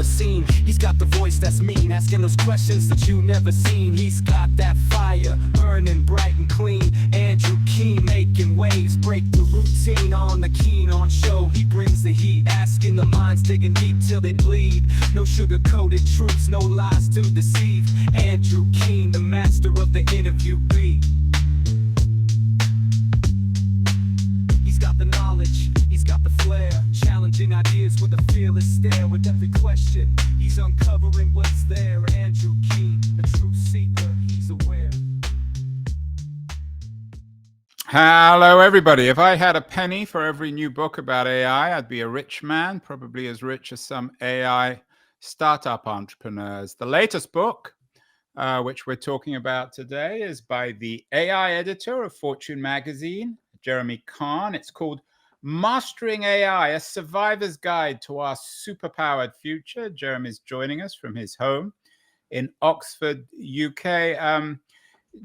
the scene. He's got the voice that's mean, asking those questions that you never seen. He's got that fire, burning bright and clean. Andrew Kahn making waves, break the routine on the Keen on show. He brings the heat, asking the minds, digging deep till they bleed. No sugar-coated truths, no lies to deceive. Andrew Kahn, the master of the interview beat. He's got the knowledge, he's got the flair, challenging ideas with a fearless stare. With every question, he's uncovering what's there. Andrew Kahn, a truth seeker, he's aware. Hello, everybody. If I had a penny for every new book about AI, I'd be a rich man, probably as rich as some AI startup entrepreneurs. The latest book, which we're talking about today, is by the AI editor of Fortune magazine, Jeremy Kahn. It's called Mastering AI, a Survivor's Guide to Our Superpowered Future. Jeremy's joining us from his home in Oxford, UK.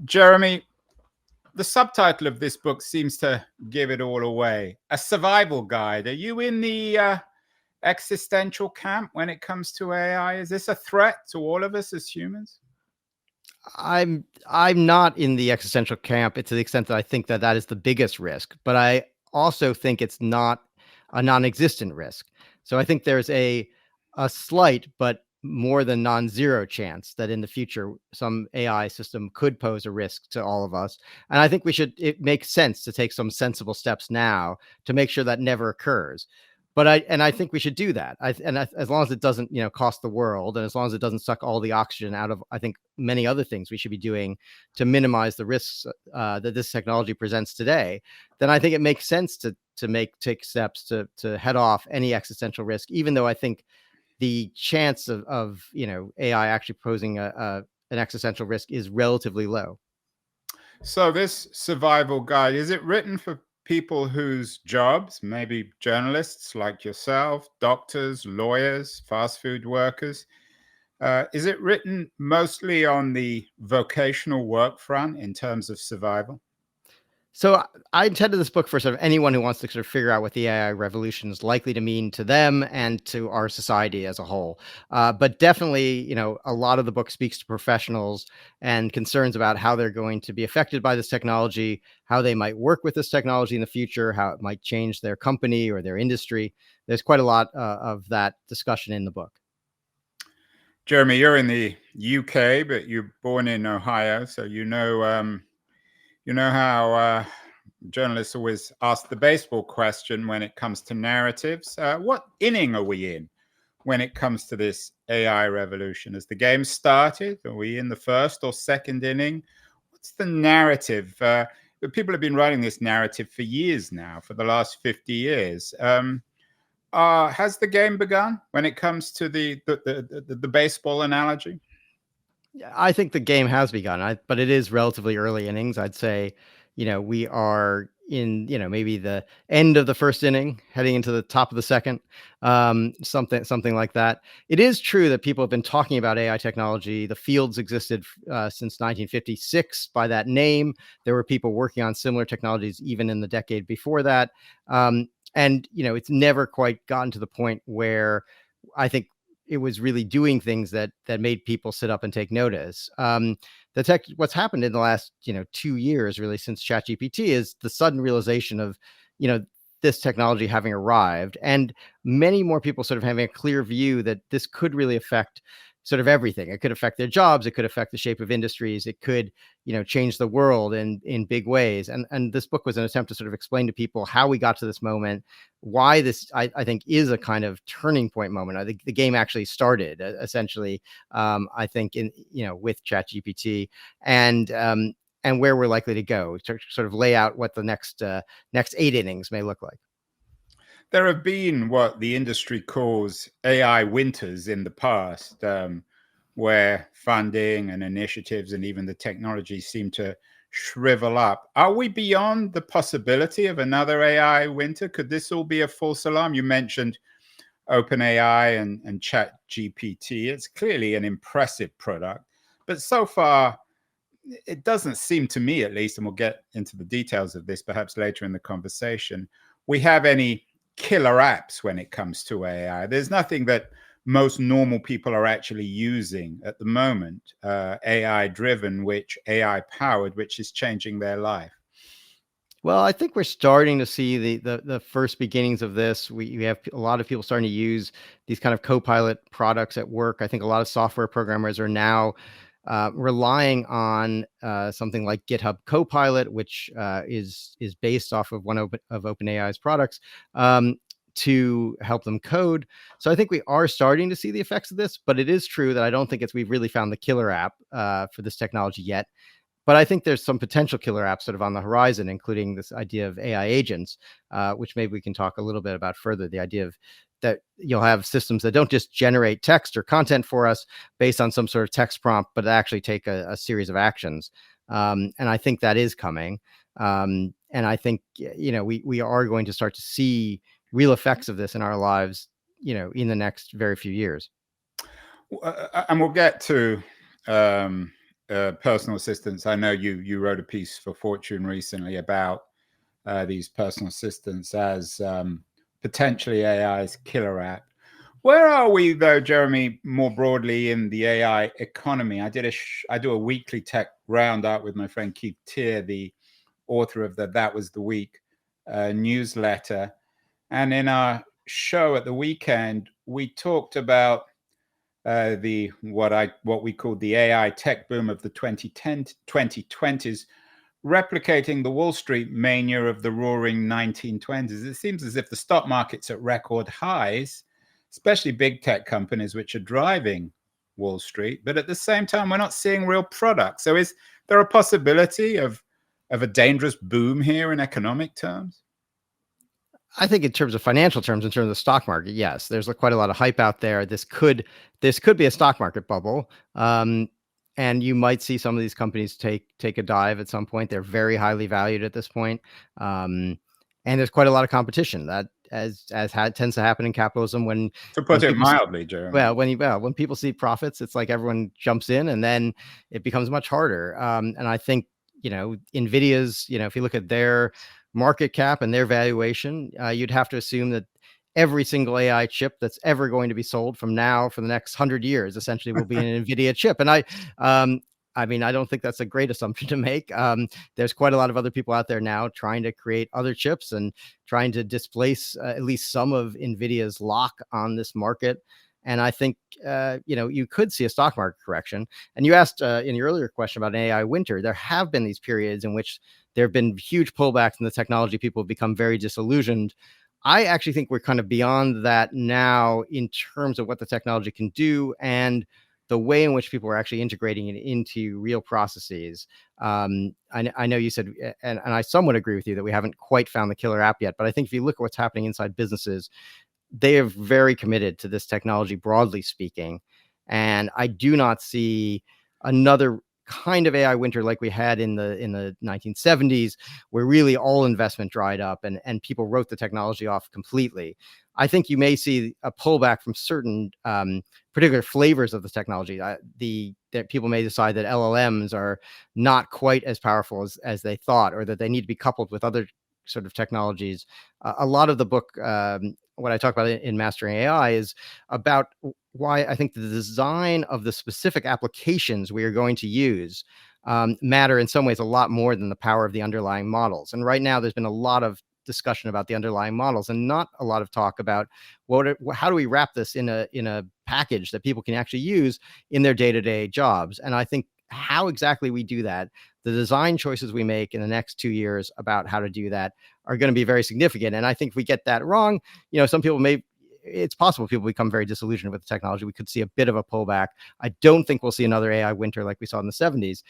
Jeremy, the subtitle of this book seems to give it all away. A survival guide. Are you in the existential camp when it comes to AI? Is this a threat to all of us as humans? I'm not in the existential camp to the extent that I think that that is the biggest risk, but I also think it's not a non-existent risk. So I think there's a slight but more than non-zero chance that in the future some AI system could pose a risk to all of us. And I think it makes sense to take some sensible steps now to make sure that never occurs. But I think we should do that. As long as it doesn't, cost the world, and as long as it doesn't suck all the oxygen out of, I think, many other things we should be doing to minimize the risks that this technology presents today, then I think it makes sense to take steps to head off any existential risk. Even though I think the chance of AI actually posing an existential risk is relatively low. So this survival guide, is it written for people whose jobs, maybe journalists like yourself, doctors, lawyers, fast food workers, is it written mostly on the vocational work front in terms of survival? So I intended this book for sort of anyone who wants to sort of figure out what the AI revolution is likely to mean to them and to our society as a whole. But definitely, a lot of the book speaks to professionals and concerns about how they're going to be affected by this technology, how they might work with this technology in the future, how it might change their company or their industry. There's quite a lot of that discussion in the book. Jeremy, you're in the UK, but you're born in Ohio, so you know how journalists always ask the baseball question when it comes to narratives. What inning are we in when it comes to this AI revolution? Has the game started? Are we in the first or second inning? What's the narrative? People have been writing this narrative for years now, for the last 50 years. Has the game begun when it comes to the baseball analogy? I think the game has begun, but it is relatively early innings. I'd say, we are in, maybe the end of the first inning, heading into the top of the second, something like that. It is true that people have been talking about AI technology. The fields existed since 1956 by that name. There were people working on similar technologies even in the decade before that. And, it's never quite gotten to the point where I think it was really doing things that made people sit up and take notice. What's happened in the last 2 years, really, since ChatGPT, is the sudden realization of this technology having arrived, and many more people sort of having a clear view that this could really affect sort of everything. It could affect their jobs. It could affect the shape of industries. It could, change the world in big ways. And this book was an attempt to sort of explain to people how we got to this moment, why this, I think, is a kind of turning point moment. I think the game actually started essentially, I think, with ChatGPT, and where we're likely to go, to sort of lay out what the next 8 innings may look like. There have been what the industry calls AI winters in the past, where funding and initiatives and even the technology seem to shrivel up. Are we beyond the possibility of another AI winter? Could this all be a false alarm? You mentioned OpenAI and ChatGPT. It's clearly an impressive product, but so far, it doesn't seem to me, at least, and we'll get into the details of this perhaps later in the conversation, we have any killer apps when it comes to AI. There's nothing that most normal people are actually using at the moment, AI driven, AI powered, which is changing their life? Well, I think we're starting to see the first beginnings of this. We have a lot of people starting to use these kind of co-pilot products at work. I think a lot of software programmers are now relying on something like GitHub Copilot, which is based off of one of OpenAI's products, to help them code. So I think we are starting to see the effects of this, but it is true that I don't think we've really found the killer app for this technology yet. But I think there's some potential killer apps sort of on the horizon, including this idea of AI agents, which maybe we can talk a little bit about further. The idea of that you'll have systems that don't just generate text or content for us based on some sort of text prompt, but actually take a series of actions. And I think that is coming. And I think, we are going to start to see real effects of this in our lives, in the next very few years. And we'll get to personal assistants. I know you wrote a piece for Fortune recently about these personal assistants as potentially AI's killer app. Where are we, though, Jeremy, more broadly in the AI economy? I do a weekly tech roundup with my friend Keith Tier, the author of That Was the Week newsletter. And in our show at the weekend, we talked about what we called the AI tech boom of the 2020s, replicating the Wall Street mania of the roaring 1920s. It seems as if the stock market's at record highs, especially big tech companies, which are driving Wall Street. But at the same time, we're not seeing real products. So is there a possibility of a dangerous boom here in economic terms? I think in terms of financial terms, in terms of the stock market, yes, there's quite a lot of hype out there. This could be a stock market bubble. And you might see some of these companies take a dive at some point. They're very highly valued at this point. And there's quite a lot of competition that tends to happen in capitalism to put it mildly, Jeremy. Well, when people see profits, it's like everyone jumps in and then it becomes much harder. And I think, NVIDIA's, if you look at their market cap and their valuation, you'd have to assume that every single AI chip that's ever going to be sold from now for the next 100 years essentially will be an NVIDIA chip. And I don't think that's a great assumption to make. There's quite a lot of other people out there now trying to create other chips and trying to displace at least some of NVIDIA's lock on this market. And I think, you could see a stock market correction. And you asked in your earlier question about an AI winter. There have been these periods in which there have been huge pullbacks in the technology. People have become very disillusioned. I actually think we're kind of beyond that now in terms of what the technology can do and the way in which people are actually integrating it into real processes. I know you said, and I somewhat agree with you, that we haven't quite found the killer app yet. But I think if you look at what's happening inside businesses, they are very committed to this technology, broadly speaking. And I do not see another kind of AI winter like we had in the 1970s, where really all investment dried up and people wrote the technology off completely. I think you may see a pullback from certain particular flavors of the technology. That people may decide that LLMs are not quite as powerful as they thought, or that they need to be coupled with other sort of technologies. A lot of the book, what I talk about in Mastering AI, is about why I think the design of the specific applications we are going to use matter in some ways a lot more than the power of the underlying models. And right now, there's been a lot of discussion about the underlying models and not a lot of talk about how do we wrap this in a package that people can actually use in their day-to-day jobs. And I think how exactly we do that, the design choices we make in the next 2 years about how to do that are going to be very significant. And I think if we get that wrong, some people it's possible people become very disillusioned with the technology. We could see a bit of a pullback. I don't think we'll see another AI winter like we saw in the 70s.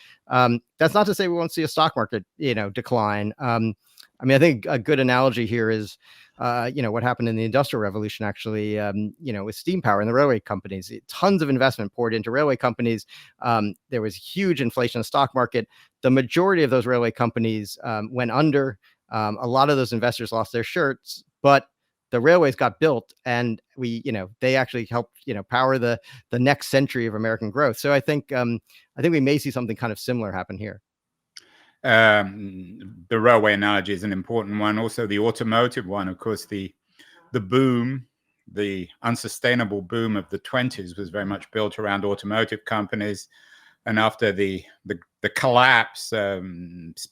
That's not to say we won't see a stock market, decline. I think a good analogy here is, what happened in the Industrial Revolution, actually, with steam power and the railway companies. Tons of investment poured into railway companies. There was huge inflation in the stock market. The majority of those railway companies went under. A lot of those investors lost their shirts, but the railways got built, and they actually helped, power the next century of American growth. So I think we may see something kind of similar happen here. The railway analogy is an important one. Also, the automotive one, of course, the boom the unsustainable boom of the 20s was very much built around automotive companies. And after the collapse,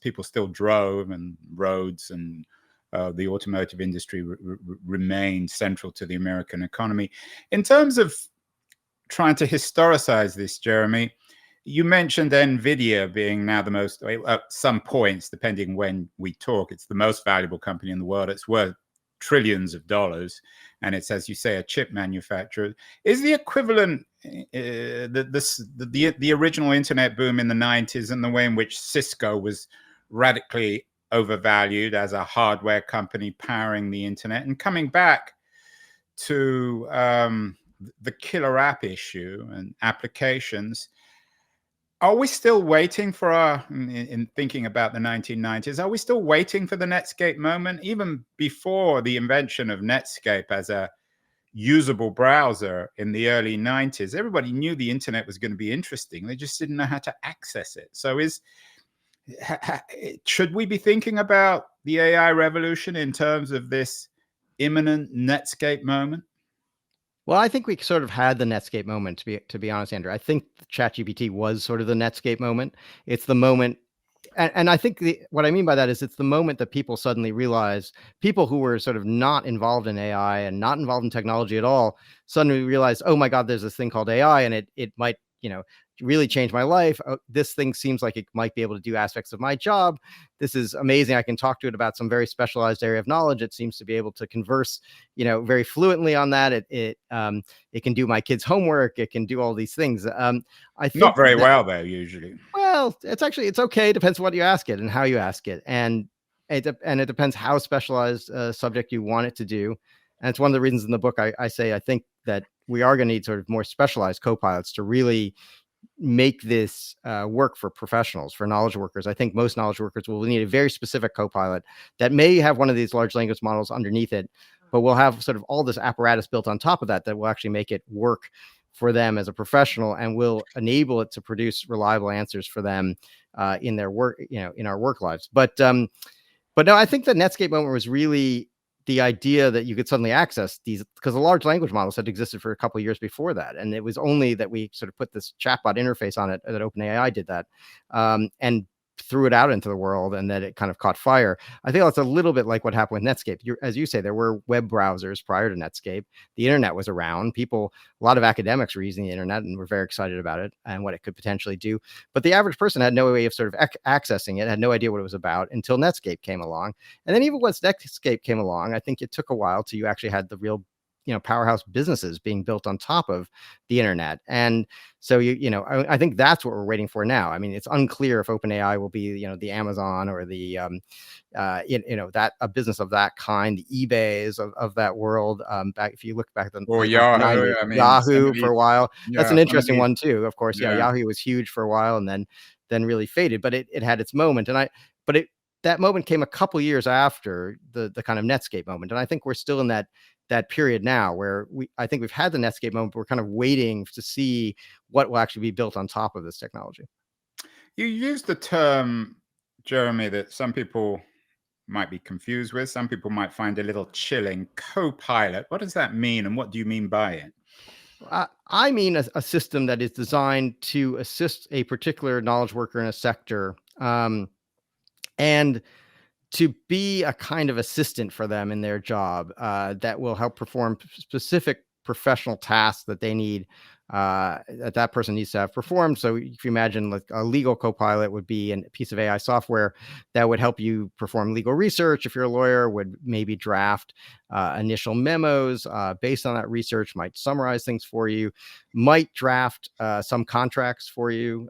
people still drove, and roads and the automotive industry remained central to the American economy. In terms of trying to historicize this, Jeremy, you mentioned NVIDIA being now the most, at some points, depending when we talk, it's the most valuable company in the world. It's worth trillions of dollars, and it's, as you say, a chip manufacturer. Is the equivalent the original internet boom in the 90s and the way in which Cisco was radically overvalued as a hardware company powering the internet, and coming back to the killer app issue and applications? Are we still waiting for in thinking about the 1990s, are we still waiting for the Netscape moment? Even before the invention of Netscape as a usable browser in the early 90s, everybody knew the internet was going to be interesting. They just didn't know how to access it. So should we be thinking about the AI revolution in terms of this imminent Netscape moment? Well, I think we sort of had the Netscape moment, to be honest, Andrew. I think ChatGPT was sort of the Netscape moment. It's the moment, and I think what I mean by that is it's the moment that people suddenly realize, people who were sort of not involved in AI and not involved in technology at all, suddenly realize, oh my God, there's this thing called AI, and it might, really change my life. Oh, this thing seems like it might be able to do aspects of my job. This is amazing. I can talk to it about some very specialized area of knowledge. It seems to be able to converse, very fluently on that. It can do my kids' homework. It can do all these things. I think not very well, though, usually. Well, it's okay. It depends what you ask it and how you ask it, and it depends how specialized subject you want it to do. And it's one of the reasons in the book I say I think that we are going to need sort of more specialized co-pilots to really make this work for professionals, for knowledge workers. I think most knowledge workers will need a very specific co-pilot that may have one of these large language models underneath it, but we'll have sort of all this apparatus built on top of that will actually make it work for them as a professional and will enable it to produce reliable answers for them in their work, in our work lives. But no, I think the Netscape moment was really the idea that you could suddenly access these, because the large language models had existed for a couple of years before that. And it was only that we sort of put this chatbot interface on it, that OpenAI did that, and threw it out into the world, and that it kind of caught fire. I think that's a little bit like what happened with Netscape. As you say, there were web browsers prior to Netscape. The internet was around. A lot of academics were using the internet and were very excited about it and what it could potentially do. But the average person had no way of sort of accessing it, had no idea what it was about until Netscape came along. And then even once Netscape came along, I think it took a while till you actually had the real powerhouse businesses being built on top of the internet. And so, I think that's what we're waiting for now. I mean, it's unclear if OpenAI will be, the Amazon or the, that a business of that kind, the eBays of that world. Back, if you look back then, or Yahoo, Yahoo for a while. That's an interesting one too. Of course, yeah. Yahoo was huge for a while and then really faded, but it had its moment. That moment came a couple years after the kind of Netscape moment. And I think we're still in that period now where I think we've had the Netscape moment, but we're kind of waiting to see what will actually be built on top of this technology. You used the term, Jeremy, that some people might be confused with. Some people might find a little chilling. Co-pilot. What does that mean? And what do you mean by it? I mean a system that is designed to assist a particular knowledge worker in a sector, and to be a kind of assistant for them in their job that will help perform specific professional tasks that they need, that person needs to have performed. So if you imagine like a legal co-pilot would be a piece of AI software that would help you perform legal research. If you're a lawyer, would maybe draft initial memos based on that research, might summarize things for you, might draft some contracts for you.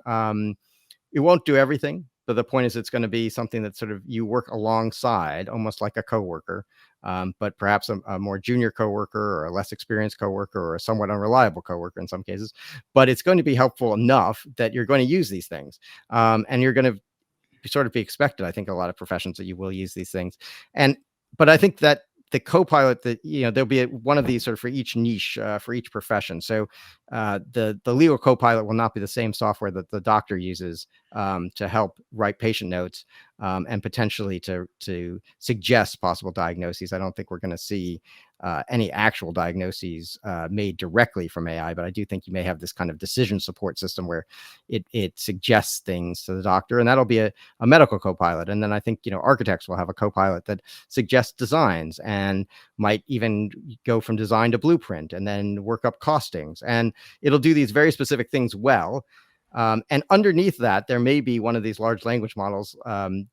It won't do everything. But the point is, it's going to be something that sort of you work alongside, almost like a coworker, but perhaps a more junior coworker or a less experienced coworker or a somewhat unreliable coworker in some cases. But it's going to be helpful enough that you're going to use these things, and you're going to sort of be expected. I think a lot of professions that you will use these things, but I think that the co-pilot that there'll be one of these sort of for each niche, for each profession. So the legal co-pilot will not be the same software that the doctor uses to help write patient notes and potentially to suggest possible diagnoses. I don't think we're going to see any actual diagnoses made directly from AI, but I do think you may have this kind of decision support system where it suggests things to the doctor, and that'll be a medical co-pilot. And then I think, architects will have a co-pilot that suggests designs and might even go from design to blueprint and then work up costings. And it'll do these very specific things well. And underneath that, there may be one of these large language models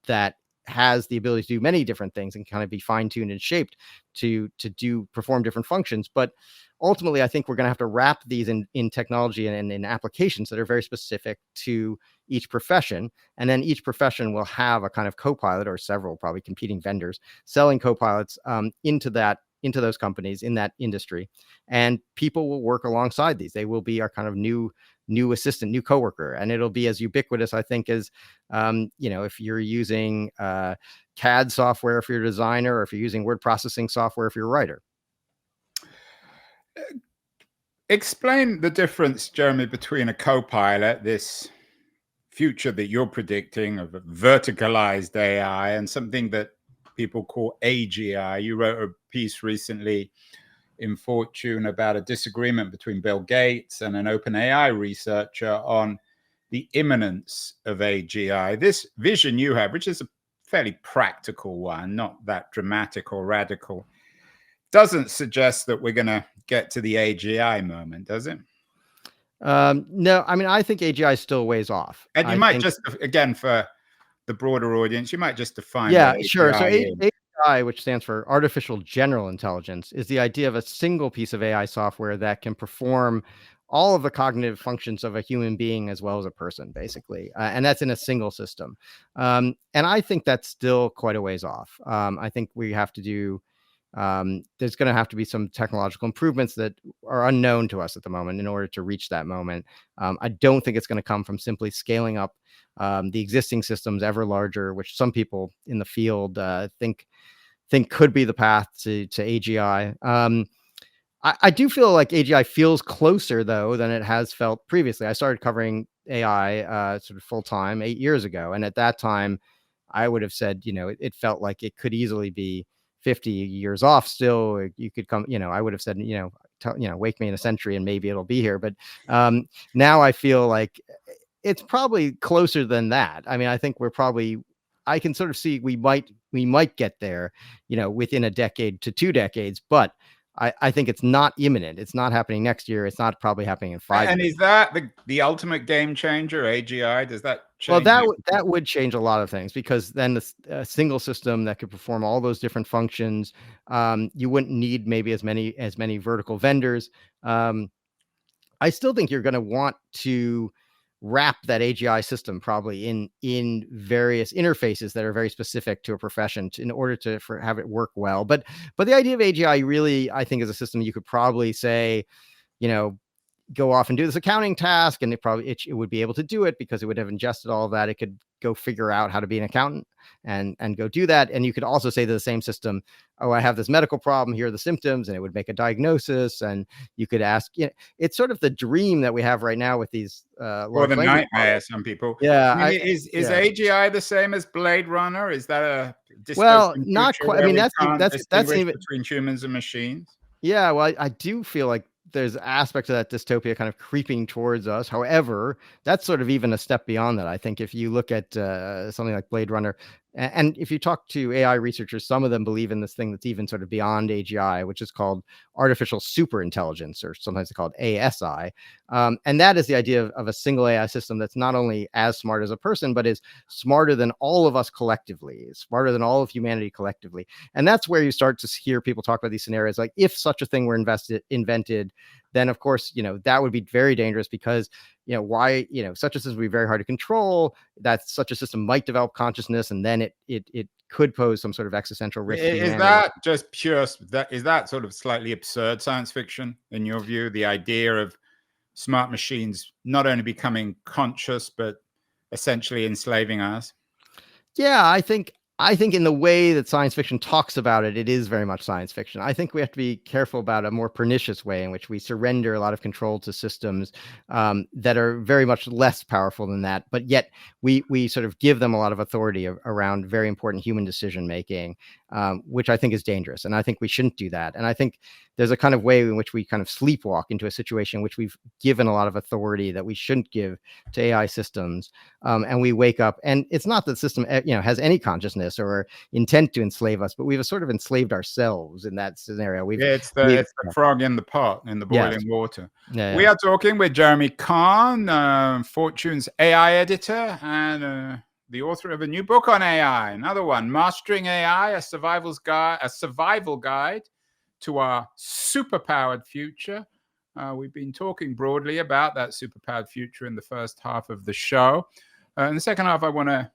that has the ability to do many different things and kind of be fine-tuned and shaped to perform different functions. But ultimately, I think we're going to have to wrap these in technology and in applications that are very specific to each profession. And then each profession will have a kind of co-pilot, or several probably competing vendors selling co-pilots into those companies in that industry. And people will work alongside these. They will be our kind of new assistant, new coworker, and it'll be as ubiquitous, I think, as if you're using CAD software if you're a designer, or if you're using word processing software if you're a writer. Explain the difference, Jeremy, between a co-pilot, this future that you're predicting of a verticalized AI, and something that people call AGI. You wrote a piece recently in Fortune about a disagreement between Bill Gates and an OpenAI researcher on the imminence of AGI. This vision you have, which is a fairly practical one, not that dramatic or radical, doesn't suggest that we're going to get to the AGI moment, does it? No, I mean, I think AGI still ways off. And you might just, again, for the broader audience, you might just define. Yeah, sure. So AGI, which stands for Artificial General Intelligence, is the idea of a single piece of AI software that can perform all of the cognitive functions of a human being as well as a person, basically. And that's in a single system. And I think that's still quite a ways off. I think we have to do there's going to have to be some technological improvements that are unknown to us at the moment in order to reach that moment. I don't think it's going to come from simply scaling up the existing systems ever larger, which some people in the field think could be the path to AGI. I do feel like AGI feels closer, though, than it has felt previously. I started covering AI sort of full time 8 years ago, and at that time, I would have said, it felt like it could easily be 50 years off still. You could come, I would have said, wake me in a century and maybe it'll be here. But now I feel like it's probably closer than that. I mean, I think I can sort of see we might get there, within a decade to 2 decades, but I think it's not imminent. It's not happening next year. It's not probably happening in 5 years. And is that the ultimate game changer, AGI? Does that change? Well, that would change a lot of things, because then the single system that could perform all those different functions, you wouldn't need maybe as many vertical vendors. I still think you're going to want to wrap that AGI system probably in various interfaces that are very specific to a profession in order to have it work well. But the idea of AGI really, I think, is a system you could probably say, go off and do this accounting task, and it would be able to do it because it would have ingested all of that. It could go figure out how to be an accountant and go do that. And you could also say to the same system, oh, I have this medical problem, here are the symptoms, and it would make a diagnosis. And you could ask, it's sort of the dream that we have right now with these or the nightmare, some people. Yeah. I mean, is AGI the same as Blade Runner? Is that a well, not quite. I mean, that's even between humans and machines. Yeah, well, I do feel like there's aspects of that dystopia kind of creeping towards us. However, that's sort of even a step beyond that. I think if you look at something like Blade Runner, and if you talk to AI researchers, some of them believe in this thing that's even sort of beyond AGI, which is called artificial superintelligence, or sometimes they call it ASI. And that is the idea of a single AI system that's not only as smart as a person, but is smarter than all of us collectively, smarter than all of humanity collectively. And that's where you start to hear people talk about these scenarios. Like, if such a thing were invented, then of course, that would be very dangerous, because, why, such a system would be very hard to control. That such a system might develop consciousness, and then it could pose some sort of existential risk. Is that just pure, is that sort of slightly absurd science fiction in your view? The idea of smart machines not only becoming conscious, but essentially enslaving us? Yeah, I think in the way that science fiction talks about it, it is very much science fiction. I think we have to be careful about a more pernicious way in which we surrender a lot of control to systems that are very much less powerful than that, but yet we sort of give them a lot of authority around very important human decision making. which I think is dangerous. And I think we shouldn't do that. And I think there's a kind of way in which we kind of sleepwalk into a situation in which we've given a lot of authority that we shouldn't give to AI systems. And we wake up, and it's not that the system, has any consciousness or intent to enslave us, but we've sort of enslaved ourselves in that scenario. It's the frog in the pot, in the boiling water. We are talking with Jeremy Kahn, Fortune's AI editor and the author of a new book on AI. Another one, Mastering AI, a survival guide to our superpowered future. We've been talking broadly about that superpowered future in the first half of the show. In the second half, I want to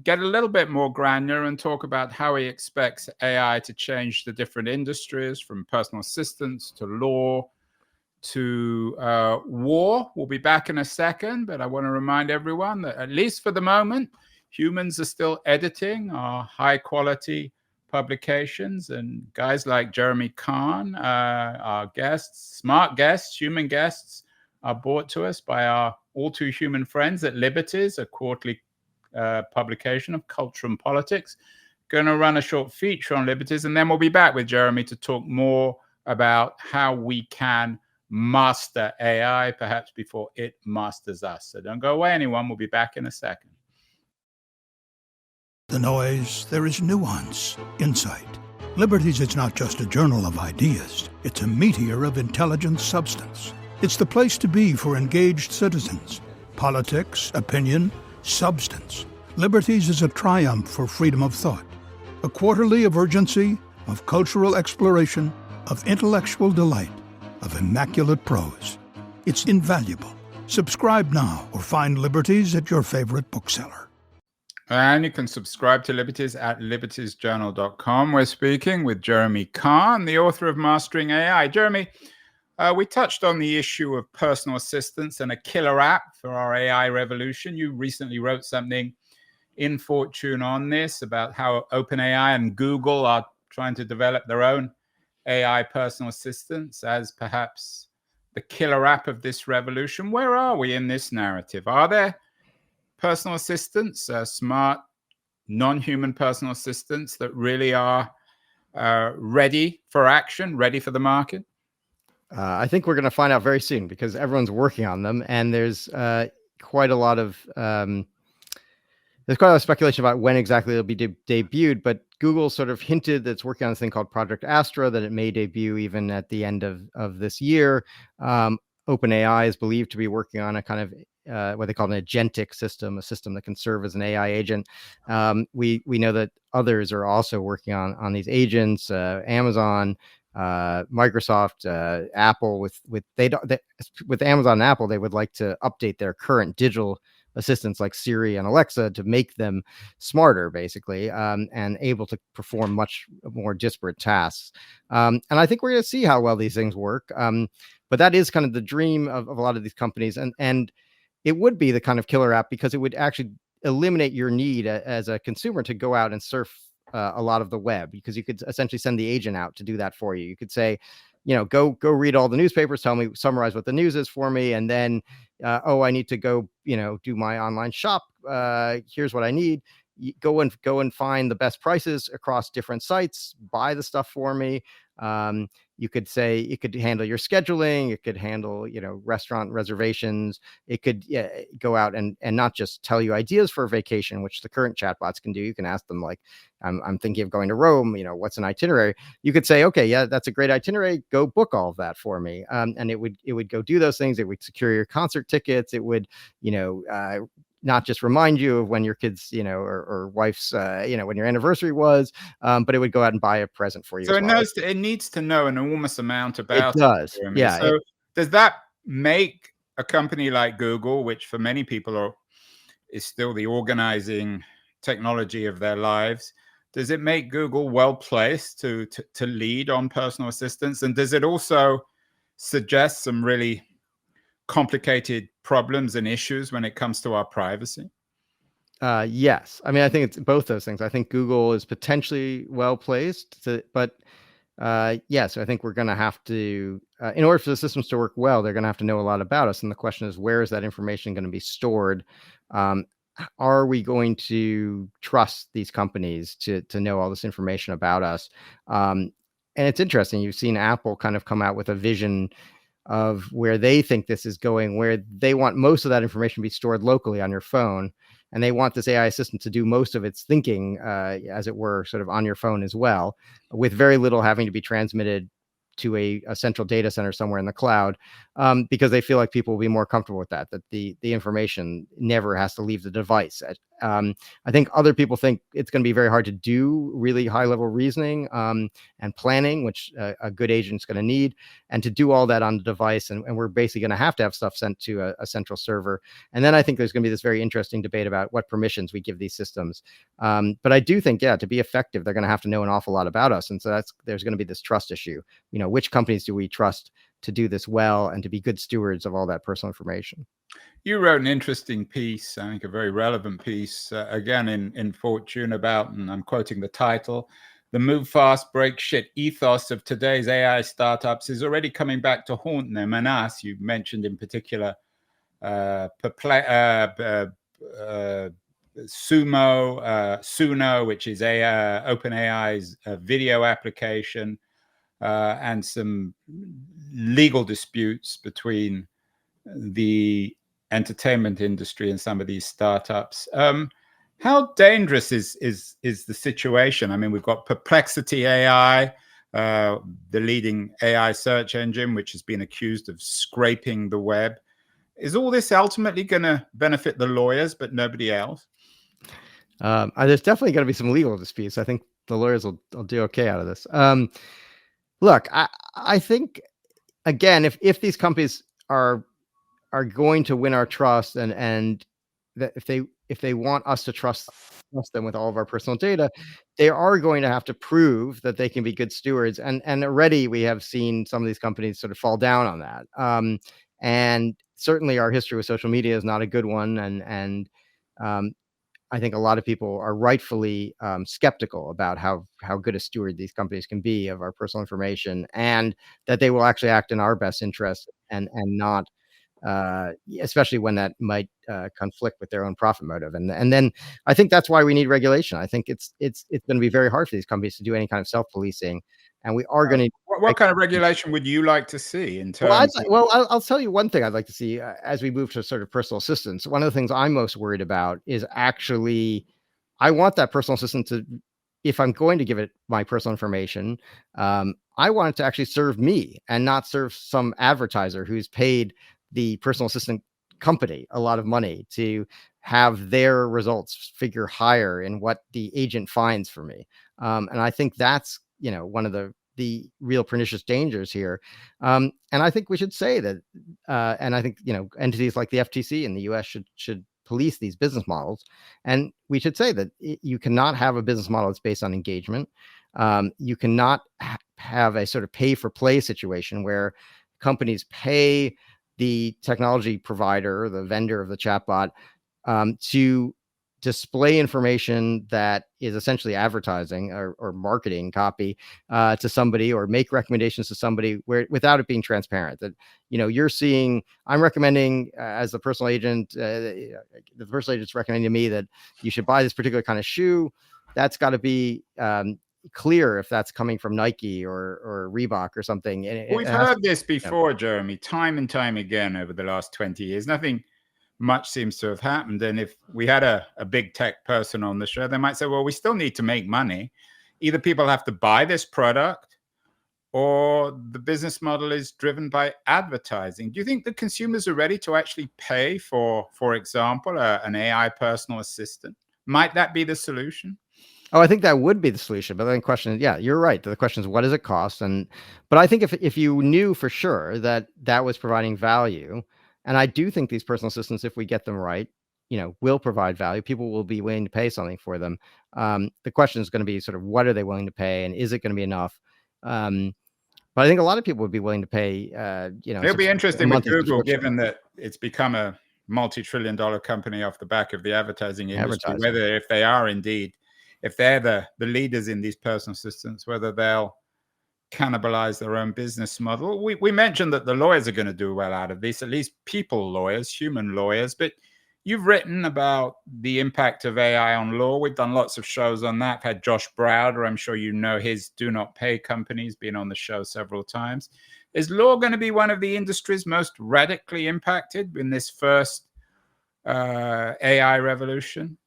get a little bit more granular and talk about how he expects AI to change the different industries, from personal assistance to law to war. We'll be back in a second, but I want to remind everyone that at least for the moment, humans are still editing our high quality publications, and guys like Jeremy Kahn, our guests, smart guests, human guests, are brought to us by our all too human friends at Liberties, a quarterly publication of culture and politics. Going to run a short feature on Liberties, and then we'll be back with Jeremy to talk more about how we can master AI, perhaps before it masters us. So don't go away, anyone. We'll be back in a second. The noise, there is nuance, insight. Liberties is not just a journal of ideas. It's a meteor of intelligent substance. It's the place to be for engaged citizens. Politics, opinion, substance. Liberties is a triumph for freedom of thought. A quarterly of urgency, of cultural exploration, of intellectual delight, of immaculate prose. It's invaluable. Subscribe now or find Liberties at your favorite bookseller. And you can subscribe to Liberties at libertiesjournal.com. We're speaking with Jeremy Kahn, the author of Mastering AI. Jeremy, we touched on the issue of personal assistance and a killer app for our AI revolution. You recently wrote something in Fortune on this, about how OpenAI and Google are trying to develop their own AI personal assistants as perhaps the killer app of this revolution. Where are we in this narrative? Are there personal assistants, smart, non-human personal assistants that really are ready for action, ready for the market? I think we're going to find out very soon, because everyone's working on them, and there's quite a lot of speculation about when exactly it'll be debuted. But Google sort of hinted that it's working on this thing called Project Astra, that it may debut even at the end of this year. OpenAI is believed to be working on a kind of what they call an agentic system, a system that can serve as an AI agent. We know that others are also working on these agents. Amazon, Microsoft, Apple. With Amazon and Apple, they would like to update their current digital assistants like Siri and Alexa to make them smarter, basically, and able to perform much more disparate tasks. And I think we're going to see how well these things work. But that is kind of the dream of a lot of these companies. And it would be the kind of killer app, because it would actually eliminate your need as a consumer to go out and surf a lot of the web, because you could essentially send the agent out to do that for you. You could say, go read all the newspapers, summarize what the news is for me. And then, I need to go, do my online shop. Here's what I need. Go and find the best prices across different sites, buy the stuff for me. You could say it could handle your scheduling. It could handle, restaurant reservations. It could go out and not just tell you ideas for a vacation, which the current chatbots can do. You can ask them, like, I'm thinking of going to Rome. What's an itinerary? You could say, okay, yeah, that's a great itinerary. Go book all of that for me. And it would go do those things. It would secure your concert tickets. It would, not just remind you of when your kids, or wife's, when your anniversary was, but it would go out and buy a present for you. So it needs to know an enormous amount about it. Does. Yeah. So does that make a company like Google, which for many people is still the organizing technology of their lives, does it make Google well placed to lead on personal assistance? And does it also suggest some really complicated problems and issues when it comes to our privacy? Yes. I mean, I think it's both those things. I think Google is potentially well placed, but yes, I think we're going to have to, in order for the systems to work well, they're going to have to know a lot about us. And the question is, where is that information going to be stored? are we going to trust these companies to know all this information about us? And it's interesting. You've seen Apple kind of come out with a vision of where they think this is going, where they want most of that information to be stored locally on your phone. And they want this AI assistant to do most of its thinking, as it were, sort of on your phone as well, with very little having to be transmitted to a central data center somewhere in the cloud, because they feel like people will be more comfortable with that the information never has to leave the device. I think other people think it's going to be very hard to do really high level reasoning and planning, which a good agent is going to need, and to do all that on the device. And we're basically going to have stuff sent to a central server. And then I think there's going to be this very interesting debate about what permissions we give these systems. But I do think, to be effective, they're going to have to know an awful lot about us. And so there's going to be this trust issue. Which companies do we trust to do this well and to be good stewards of all that personal information? You wrote an interesting piece, I think a very relevant piece, again in Fortune, about, and I'm quoting the title, "The move fast, break shit ethos of today's AI startups is already coming back to haunt them and us." You mentioned in particular Suno, which is OpenAI's video application, and some legal disputes between the entertainment industry and some of these startups. How dangerous is the situation? I mean, we've got Perplexity AI, the leading AI search engine, which has been accused of scraping the web. Is all this ultimately going to benefit the lawyers, but nobody else? There's definitely going to be some legal disputes. I think the lawyers will do okay out of this. Look, I think, again, if these companies are going to win our trust, and that if they want us to trust them with all of our personal data, they are going to have to prove that they can be good stewards. And already we have seen some of these companies sort of fall down on that. And certainly our history with social media is not a good one. And I think a lot of people are rightfully skeptical about how good a steward these companies can be of our personal information, and that they will actually act in our best interest and not, especially when that might conflict with their own profit motive. And then I think that's why we need regulation. I think it's going to be very hard for these companies to do any kind of self-policing, and we are going to. What kind of regulation would you like to see in terms? I'll tell you one thing I'd like to see as we move to sort of personal assistance. One of the things I'm most worried about is actually, I want that personal assistant to, if I'm going to give it my personal information, I want it to actually serve me and not serve some advertiser who's paid the personal assistant company a lot of money to have their results figure higher in what the agent finds for me. And I think that's, one of the real pernicious dangers here. And I think we should say that, and I think, entities like the FTC in the US should police these business models. And we should say that you cannot have a business model that's based on engagement. You cannot have a sort of pay for play situation where companies pay the technology provider, the vendor of the chatbot, to display information that is essentially advertising or marketing copy to somebody, or make recommendations to somebody without it being transparent. That, you're seeing, I'm recommending as the personal agent, the personal agent's recommending to me that you should buy this particular kind of shoe. That's got to be clear if that's coming from Nike or Reebok or something. We've heard this before, Jeremy, time and time again over the last 20 years. Nothing much seems to have happened. And if we had a big tech person on the show, they might say, well, we still need to make money. Either people have to buy this product, or the business model is driven by advertising. Do you think the consumers are ready to actually pay for example, an AI personal assistant? Might that be the solution? Oh, I think that would be the solution. But then the question is, you're right. The question is, what does it cost? But I think if you knew for sure that was providing value, and I do think these personal assistants, if we get them right, will provide value, people will be willing to pay something for them. The question is going to be sort of, what are they willing to pay, and is it going to be enough? But I think a lot of people would be willing to pay. It'll be interesting with Google, given that it's become a multi-trillion-dollar company off the back of the advertising industry. Whether if they're the leaders in these personal assistants, whether they'll cannibalize their own business model. We mentioned that the lawyers are going to do well out of this, at least people lawyers, human lawyers. But You've written about the impact of AI on law. We've done lots of shows on that. I've had Josh Browder, I'm sure you know his Do Not Pay company's been on the show several times. Is law going to be one of the industries most radically impacted in this first AI revolution?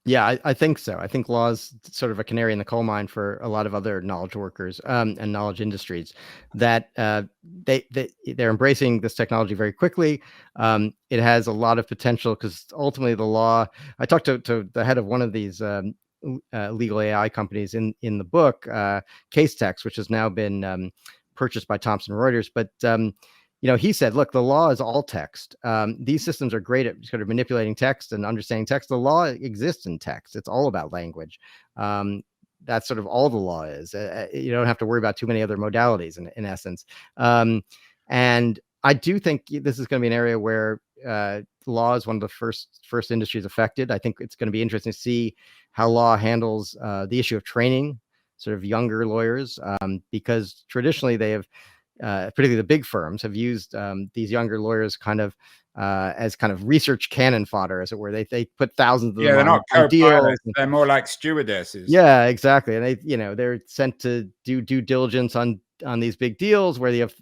Yeah, I think so. I think law is sort of a canary in the coal mine for a lot of other knowledge workers and knowledge industries that they're embracing this technology very quickly. It has a lot of potential because ultimately the law. I talked to the head of one of these legal AI companies in the book, Casetext, which has now been purchased by Thomson Reuters, but he said, look, the law is all text. These systems are great at sort of manipulating text and understanding text. The law exists in text. It's all about language. That's sort of all the law is. You don't have to worry about too many other modalities in essence. And I do think this is going to be an area where law is one of the first industries affected. I think it's going to be interesting to see how law handles the issue of training sort of younger lawyers, because traditionally they have, particularly the big firms, have used these younger lawyers kind of as kind of research cannon fodder, as it were. They put thousands of them they're not on deals. co-pilots. They're more like stewardesses. Yeah, exactly. And they're sent to do due diligence on these big deals where you have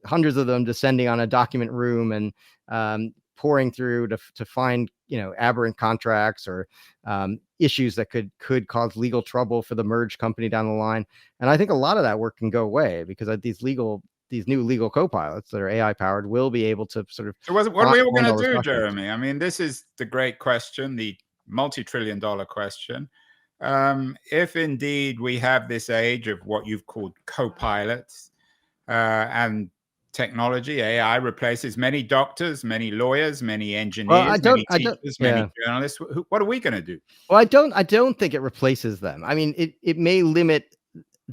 hundreds of them descending on a document room and pouring through to find aberrant contracts or issues that could cause legal trouble for the merged company down the line. And I think a lot of that work can go away because these new legal co-pilots that are AI powered will be able to sort of. So what are we all going to do, Jeremy? I mean, this is the great question, the multi-trillion-dollar question. If indeed we have this age of what you've called co-pilots and technology, AI replaces many doctors, many lawyers, many engineers, many teachers, many journalists. What are we going to do? Well, I don't think it replaces them. I mean, it may limit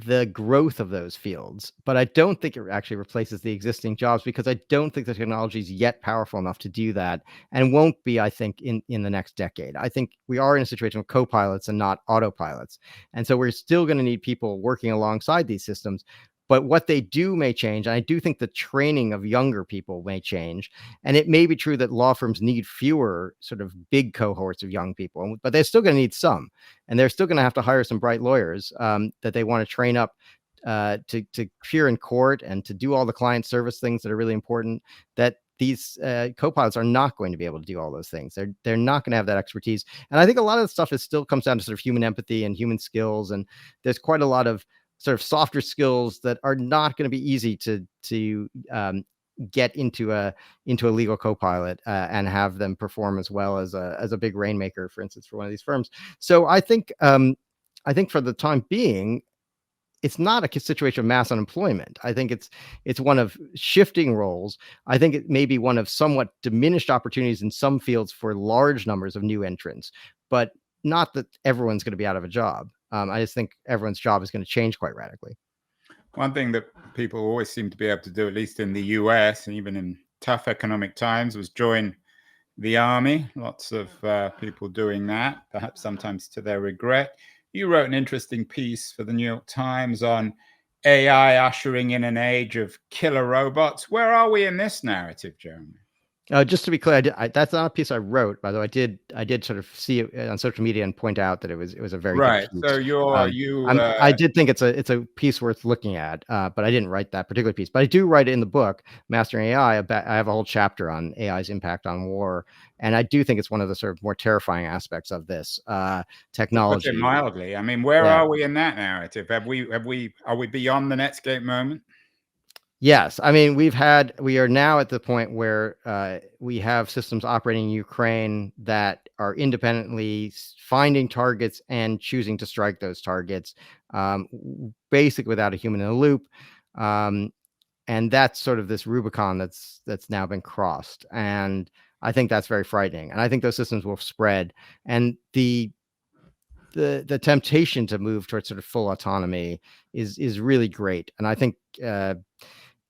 the growth of those fields, but I don't think it actually replaces the existing jobs because I don't think the technology is yet powerful enough to do that, and won't be, I think, in the next decade. I think we are in a situation of co-pilots and not autopilots. And so we're still going to need people working alongside these systems. But what they do may change. And I do think the training of younger people may change. And it may be true that law firms need fewer sort of big cohorts of young people, but they're still going to need some. And they're still going to have to hire some bright lawyers that they want to train up to appear in court and to do all the client service things that are really important, that these co-pilots are not going to be able to do all those things. They're not going to have that expertise. And I think a lot of the stuff still comes down to sort of human empathy and human skills. And there's quite a lot of sort of softer skills that are not going to be easy to get into a legal co-pilot and have them perform as well as a big rainmaker, for instance, for one of these firms. So I think for the time being, it's not a situation of mass unemployment. I think it's one of shifting roles. I think it may be one of somewhat diminished opportunities in some fields for large numbers of new entrants, but not that everyone's going to be out of a job. I just think everyone's job is going to change quite radically. One thing that people always seem to be able to do, at least in the US and even in tough economic times, was join the army. Lots of people doing that, perhaps sometimes to their regret. You wrote an interesting piece for the New York Times on AI ushering in an age of killer robots. Where are we in this narrative, Jeremy? Just to be clear, that's not a piece I wrote, by the way. I did sort of see it on social media and point out that it was a very right. Good piece. So I did think it's a piece worth looking at, but I didn't write that particular piece. But I do write it in the book, Mastering AI. I have a whole chapter on AI's impact on war, and I do think it's one of the sort of more terrifying aspects of this technology. Put it mildly. I mean, where are we in that narrative? Are we beyond the Netscape moment? Yes. I mean, we are now at the point where we have systems operating in Ukraine that are independently finding targets and choosing to strike those targets, basically without a human in the loop. And that's sort of this Rubicon that's now been crossed. And I think that's very frightening. And I think those systems will spread. And the temptation to move towards sort of full autonomy is really great. And I think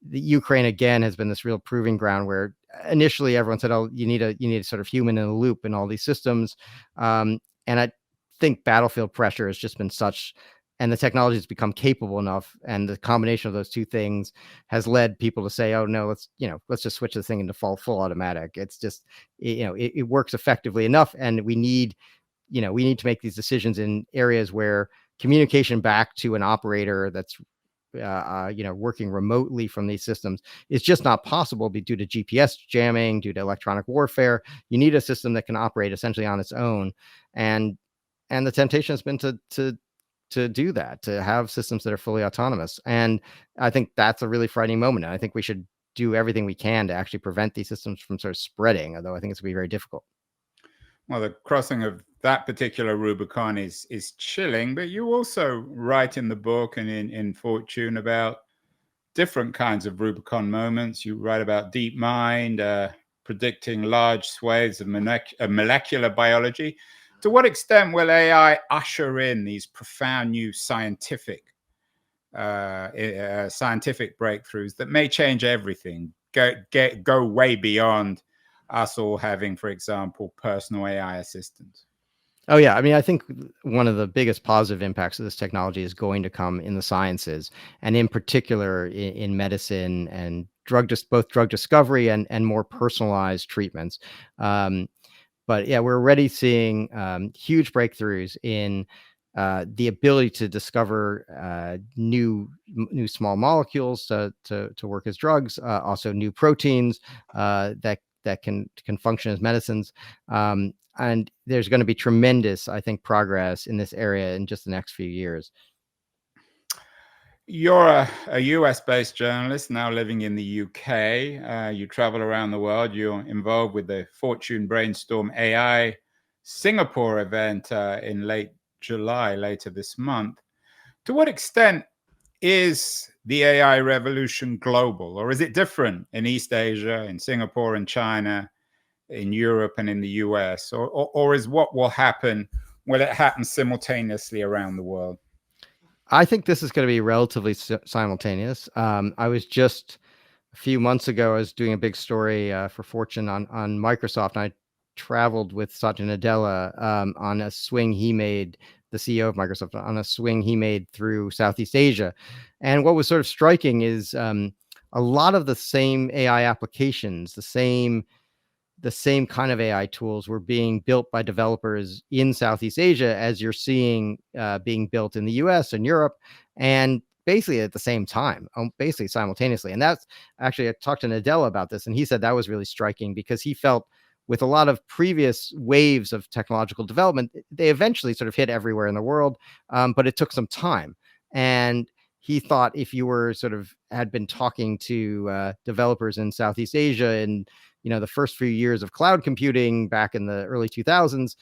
the Ukraine again has been this real proving ground where initially everyone said, "Oh, you need a sort of human in the loop in all these systems," and I think battlefield pressure has just been such the technology has become capable enough, and the combination of those two things has led people to say, oh no, let's just switch the thing into full automatic. It's just, it works effectively enough, and we need to make these decisions in areas where communication back to an operator that's working remotely from these systems is just not possible due to GPS jamming, due to electronic warfare. You need a system that can operate essentially on its own, and the temptation has been to do that, to have systems that are fully autonomous. And I think that's a really frightening moment. And I think we should do everything we can to actually prevent these systems from sort of spreading, although I think it's going to be very difficult. Well, the crossing of that particular Rubicon is chilling, but you also write in the book and in Fortune about different kinds of Rubicon moments. You write about DeepMind, predicting large swathes of molecular biology. To what extent will AI usher in these profound new scientific breakthroughs that may change everything, go way beyond us all having, for example, personal AI assistants? Oh yeah, I mean, I think one of the biggest positive impacts of this technology is going to come in the sciences, and in particular in medicine and both drug discovery and more personalized treatments. But yeah, we're already seeing huge breakthroughs in the ability to discover new small molecules to work as drugs, also new proteins that can function as medicines. And there's going to be tremendous, I think, progress in this area in just the next few years. You're a US-based journalist now living in the UK. You travel around the world. You're involved with the Fortune Brainstorm AI Singapore event in late July, later this month. To what extent is the AI revolution global, or is it different in East Asia, in Singapore and China, in Europe and in the US, or is what will happen, will it happen simultaneously around the world? I think this is going to be relatively simultaneous. I was just a few months ago, I was doing a big story for Fortune on Microsoft, and I traveled with Satya Nadella on a swing he made, the CEO of Microsoft, on a swing he made through Southeast Asia. And what was sort of striking is a lot of the same AI applications, the same kind of AI tools were being built by developers in Southeast Asia as you're seeing being built in the US and Europe, and basically at the same time, basically simultaneously. And that's actually, I talked to Nadella about this, and he said that was really striking because he felt with a lot of previous waves of technological development, they eventually sort of hit everywhere in the world, but it took some time. And he thought if you were had been talking to developers in Southeast Asia and the first few years of cloud computing back in the early 2000s,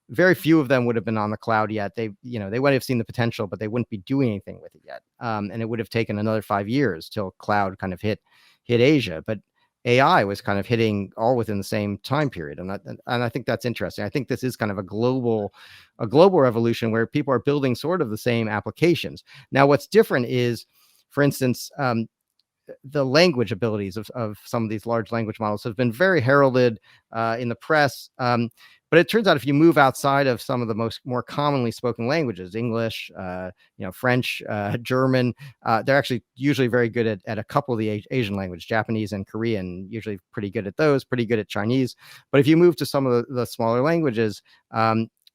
very few of them would have been on the cloud yet. They might have seen the potential, but they wouldn't be doing anything with it yet. And it would have taken another 5 years till cloud kind of hit Asia. But AI was kind of hitting all within the same time period. And I think that's interesting. I think this is kind of a global revolution where people are building sort of the same applications. Now, what's different is, for instance, the language abilities of some of these large language models have been very heralded in the press. But it turns out if you move outside of some of the more commonly spoken languages, English, French, German, they're actually usually very good at a couple of the Asian languages, Japanese and Korean, usually pretty good at those, pretty good at Chinese. But if you move to some of the smaller languages,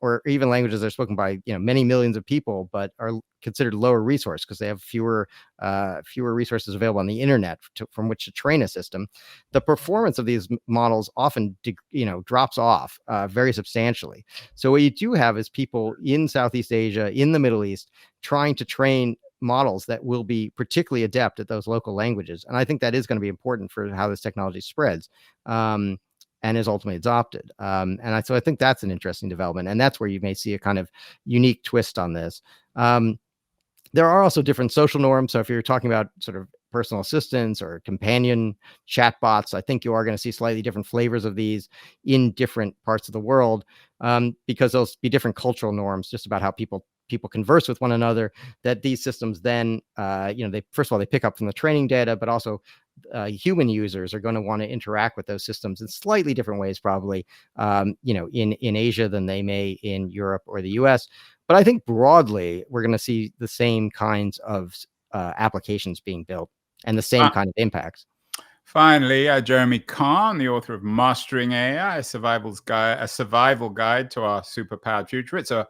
or even languages that are spoken by many millions of people, but are considered lower resource because they have fewer resources available on the internet from which to train a system, the performance of these models often drops off very substantially. So what you do have is people in Southeast Asia, in the Middle East, trying to train models that will be particularly adept at those local languages. And I think that is going to be important for how this technology spreads. And is ultimately adopted. So I think that's an interesting development. And that's where you may see a kind of unique twist on this. There are also different social norms. So if you're talking about sort of personal assistants or companion chatbots, I think you are going to see slightly different flavors of these in different parts of the world, because there'll be different cultural norms just about how people converse with one another, that these systems then, they first of all, they pick up from the training data, but also human users are going to want to interact with those systems in slightly different ways, probably, in Asia than they may in Europe or the US. But I think broadly, we're going to see the same kinds of applications being built and the same kind of impacts. Finally, Jeremy Kahn, the author of Mastering AI, a survival guide to our superpowered future. It's a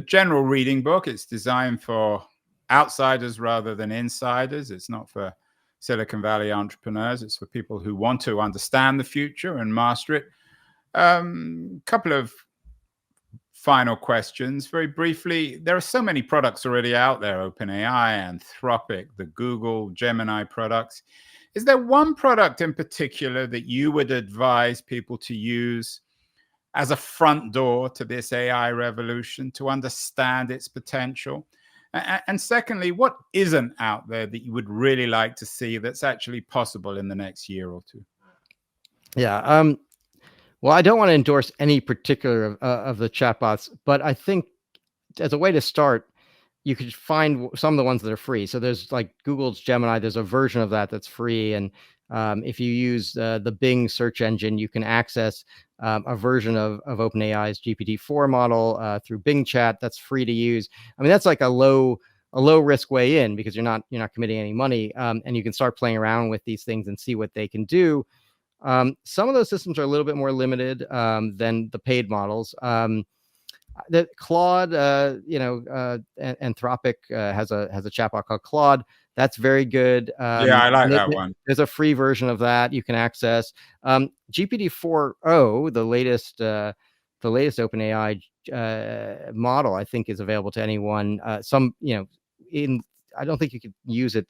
general reading book. It's designed for outsiders rather than insiders. It's not for Silicon Valley entrepreneurs. It's for people who want to understand the future and master it. Couple of final questions. Very briefly, there are so many products already out there, OpenAI, Anthropic, the Google, Gemini products. Is there one product in particular that you would advise people to use as a front door to this AI revolution, to understand its potential? And secondly, what isn't out there that you would really like to see that's actually possible in the next year or two? Yeah. Well, I don't want to endorse any particular of the chatbots, but I think as a way to start, you could find some of the ones that are free. So there's like Google's Gemini. There's a version of that that's free. And if you use the Bing search engine, you can access a version of OpenAI's GPT-4 model through Bing Chat. That's free to use. I mean, that's like a low risk way in, because you're not committing any money, and you can start playing around with these things and see what they can do. Some of those systems are a little bit more limited than the paid models. The Claude, Anthropic has a chatbot called Claude. That's very good. Yeah, I like that one. There's a free version of that you can access. GPT-4o, the latest OpenAI model, I think is available to anyone. I don't think you could use it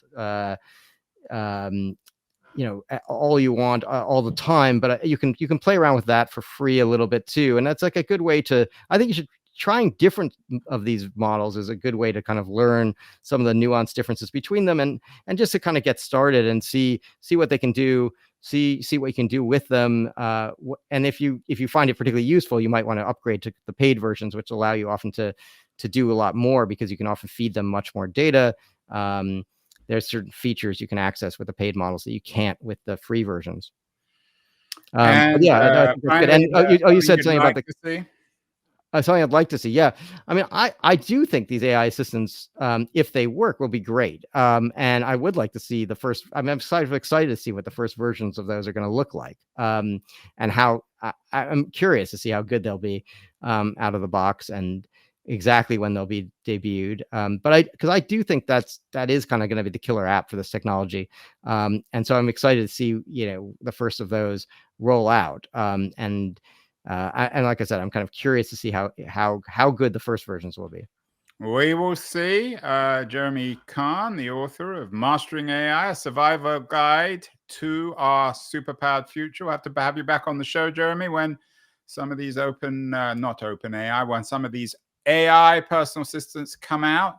all you want all the time, but you can play around with that for free a little bit too. And that's like a good way to, I think you should trying different of these models is a good way to kind of learn some of the nuanced differences between them, and just to kind of get started and see what they can do, see what you can do with them. And if you find it particularly useful, you might want to upgrade to the paid versions, which allow you often to do a lot more, because you can often feed them much more data. There's certain features you can access with the paid models that you can't with the free versions. I think that's good. And you said something about something I'd like to see. Yeah, I mean, I do think these AI assistants, if they work, will be great. And I would like to see the first. I'm excited to see what the first versions of those are going to look like, and how. I'm curious to see how good they'll be out of the box, and exactly when they'll be debuted. Because I do think that is kind of going to be the killer app for this technology. And so I'm excited to see, the first of those roll out. And like I said, I'm kind of curious to see how good the first versions will be. We will see. Jeremy Kahn, the author of Mastering AI, a survivor guide to our superpowered future. We'll have to have you back on the show, Jeremy, when some of these when some of these AI personal assistants come out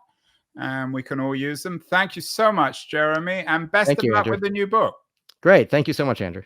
and we can all use them. Thank you so much, Jeremy, and best of luck with the new book. Great. Thank you so much, Andrew.